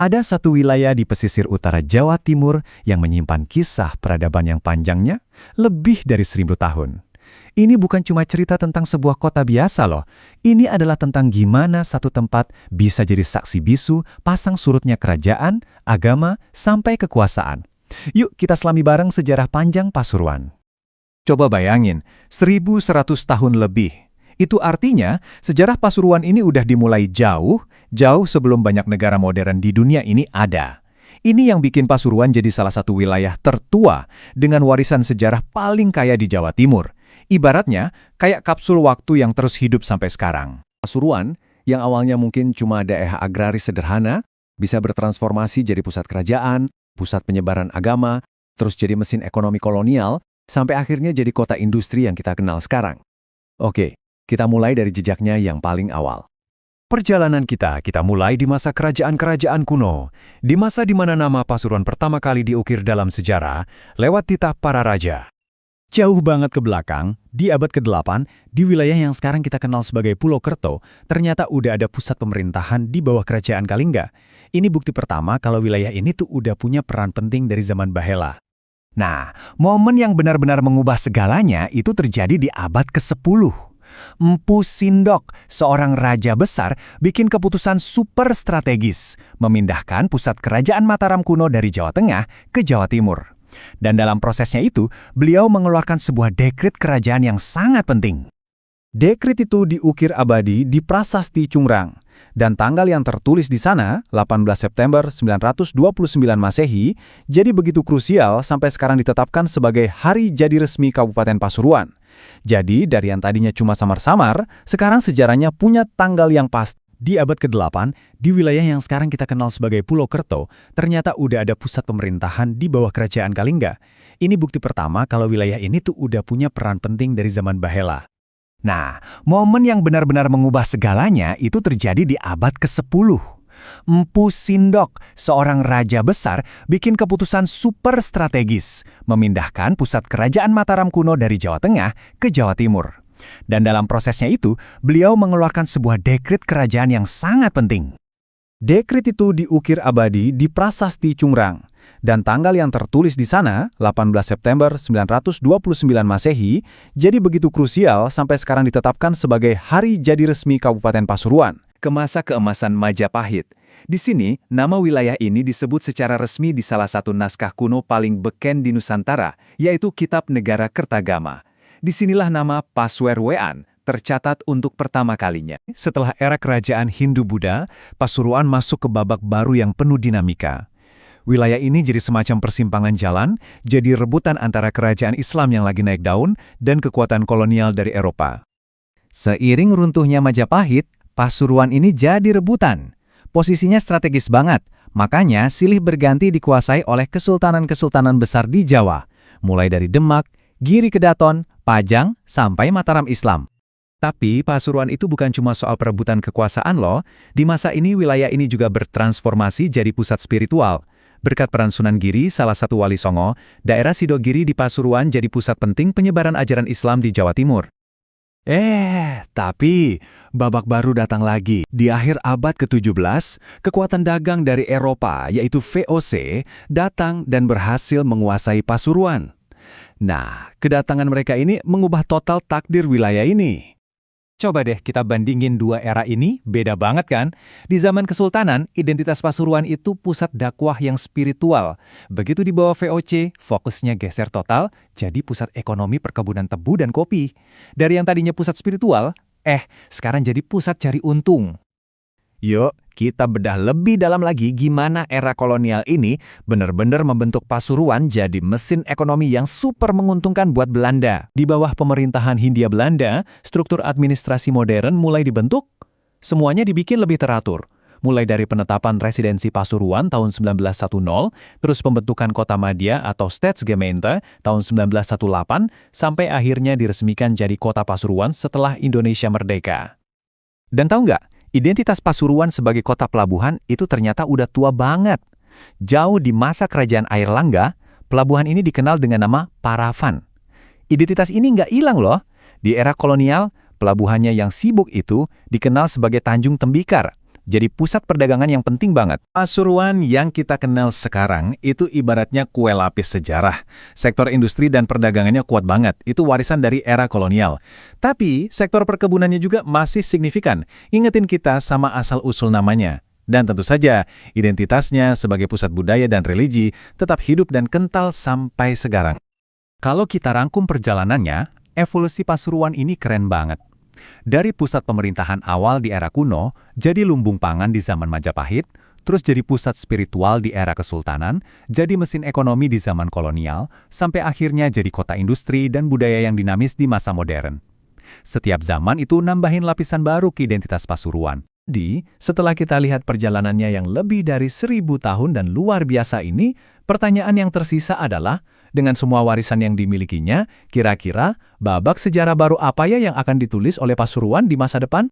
Ada satu wilayah di pesisir utara Jawa Timur yang menyimpan kisah peradaban yang panjangnya lebih dari 1000 tahun. Ini bukan cuma cerita tentang sebuah kota biasa loh. Ini adalah tentang gimana satu tempat bisa jadi saksi bisu pasang surutnya kerajaan, agama, sampai kekuasaan. Yuk kita selami bareng sejarah panjang Pasuruan. Coba bayangin, 1100 tahun lebih. Itu artinya sejarah Pasuruan ini udah dimulai jauh sebelum banyak negara modern di dunia ini ada. Ini yang bikin Pasuruan jadi salah satu wilayah tertua dengan warisan sejarah paling kaya di Jawa Timur. Ibaratnya, kayak kapsul waktu yang terus hidup sampai sekarang. Pasuruan, yang awalnya mungkin cuma daerah agraris sederhana, bisa bertransformasi jadi pusat kerajaan, pusat penyebaran agama, terus jadi mesin ekonomi kolonial, sampai akhirnya jadi kota industri yang kita kenal sekarang. Oke, kita mulai dari jejaknya yang paling awal. Perjalanan kita mulai di masa kerajaan-kerajaan kuno, di masa di mana nama Pasuruan pertama kali diukir dalam sejarah lewat titah para raja. Jauh banget ke belakang, di abad ke-8, di wilayah yang sekarang kita kenal sebagai Pulau Kerto, ternyata udah ada pusat pemerintahan di bawah kerajaan Kalingga. Ini bukti pertama kalau wilayah ini tuh udah punya peran penting dari zaman Bahela. Nah, momen yang benar-benar mengubah segalanya itu terjadi di abad ke-10. Empu Sindok, seorang raja besar, bikin keputusan super strategis, memindahkan pusat kerajaan Mataram kuno dari Jawa Tengah ke Jawa Timur. Dan dalam prosesnya itu, beliau mengeluarkan sebuah dekret kerajaan yang sangat penting. Dekret itu diukir abadi di Prasasti Cungrang, dan tanggal yang tertulis di sana, 18 September 929 Masehi, jadi begitu krusial sampai sekarang ditetapkan sebagai hari jadi resmi Kabupaten Pasuruan. Jadi, dari yang tadinya cuma samar-samar, sekarang sejarahnya punya tanggal yang pasti. Di abad ke-8, di wilayah yang sekarang kita kenal sebagai Pulau Kerto, ternyata udah ada pusat pemerintahan di bawah kerajaan Kalingga. Ini bukti pertama kalau wilayah ini tuh udah punya peran penting dari zaman Bahela. Nah, momen yang benar-benar mengubah segalanya itu terjadi di abad ke-10. Empu Sindok, seorang raja besar, bikin keputusan super strategis, memindahkan pusat kerajaan Mataram kuno dari Jawa Tengah ke Jawa Timur. Dan dalam prosesnya itu, beliau mengeluarkan sebuah dekret kerajaan yang sangat penting. Dekret itu diukir abadi di Prasasti Cungrang, dan tanggal yang tertulis di sana, 18 September 929 Masehi, jadi begitu krusial sampai sekarang ditetapkan sebagai hari jadi resmi Kabupaten Pasuruan. Ke masa keemasan Majapahit. Di sini, nama wilayah ini disebut secara resmi di salah satu naskah kuno paling beken di Nusantara, yaitu Kitab Negara Kertagama. Disinilah nama Pasuruan tercatat untuk pertama kalinya. Setelah era kerajaan Hindu-Buddha, Pasuruan masuk ke babak baru yang penuh dinamika. Wilayah ini jadi semacam persimpangan jalan, jadi rebutan antara kerajaan Islam yang lagi naik daun dan kekuatan kolonial dari Eropa. Seiring runtuhnya Majapahit, Pasuruan ini jadi rebutan. Posisinya strategis banget, makanya silih berganti dikuasai oleh kesultanan-kesultanan besar di Jawa, mulai dari Demak, Giri Kedaton, Pajang, sampai Mataram Islam. Tapi Pasuruan itu bukan cuma soal perebutan kekuasaan loh. Di masa ini wilayah ini juga bertransformasi jadi pusat spiritual. Berkat peran Sunan Giri, salah satu wali Songo, daerah Sidogiri di Pasuruan jadi pusat penting penyebaran ajaran Islam di Jawa Timur. Tapi babak baru datang lagi. Di akhir abad ke-17, kekuatan dagang dari Eropa, yaitu VOC, datang dan berhasil menguasai Pasuruan. Nah, kedatangan mereka ini mengubah total takdir wilayah ini. Coba deh kita bandingin dua era ini, beda banget kan? Di zaman Kesultanan, identitas Pasuruan itu pusat dakwah yang spiritual. Begitu di bawah VOC, fokusnya geser total, jadi pusat ekonomi perkebunan tebu dan kopi. Dari yang tadinya pusat spiritual, sekarang jadi pusat cari untung. Yuk, kita bedah lebih dalam lagi gimana era kolonial ini benar-benar membentuk Pasuruan jadi mesin ekonomi yang super menguntungkan buat Belanda. Di bawah pemerintahan Hindia Belanda, struktur administrasi modern mulai dibentuk. Semuanya dibikin lebih teratur. Mulai dari penetapan residensi Pasuruan tahun 1910, terus pembentukan Kota Madya atau Staatsgemeente tahun 1918, sampai akhirnya diresmikan jadi Kota Pasuruan setelah Indonesia merdeka. Dan tahu nggak? Identitas Pasuruan sebagai kota pelabuhan itu ternyata udah tua banget. Jauh di masa kerajaan Airlangga, pelabuhan ini dikenal dengan nama Paravan. Identitas ini nggak hilang loh. Di era kolonial, pelabuhannya yang sibuk itu dikenal sebagai Tanjung Tembikar. jadi pusat perdagangan yang penting banget. Pasuruan yang kita kenal sekarang itu ibaratnya kue lapis sejarah. Sektor industri dan perdagangannya kuat banget, itu warisan dari era kolonial. Tapi sektor perkebunannya juga masih signifikan, ingetin kita sama asal-usul namanya. Dan tentu saja, identitasnya sebagai pusat budaya dan religi tetap hidup dan kental sampai sekarang. Kalau kita rangkum perjalanannya, evolusi Pasuruan ini keren banget. Dari pusat pemerintahan awal di era kuno, jadi lumbung pangan di zaman Majapahit, terus jadi pusat spiritual di era Kesultanan, jadi mesin ekonomi di zaman kolonial, sampai akhirnya jadi kota industri dan budaya yang dinamis di masa modern. Setiap zaman itu nambahin lapisan baru ke identitas Pasuruan. Jadi, setelah kita lihat perjalanannya yang lebih dari 1000 tahun dan luar biasa ini, pertanyaan yang tersisa adalah, dengan semua warisan yang dimilikinya, kira-kira babak sejarah baru apa ya yang akan ditulis oleh Pasuruan di masa depan?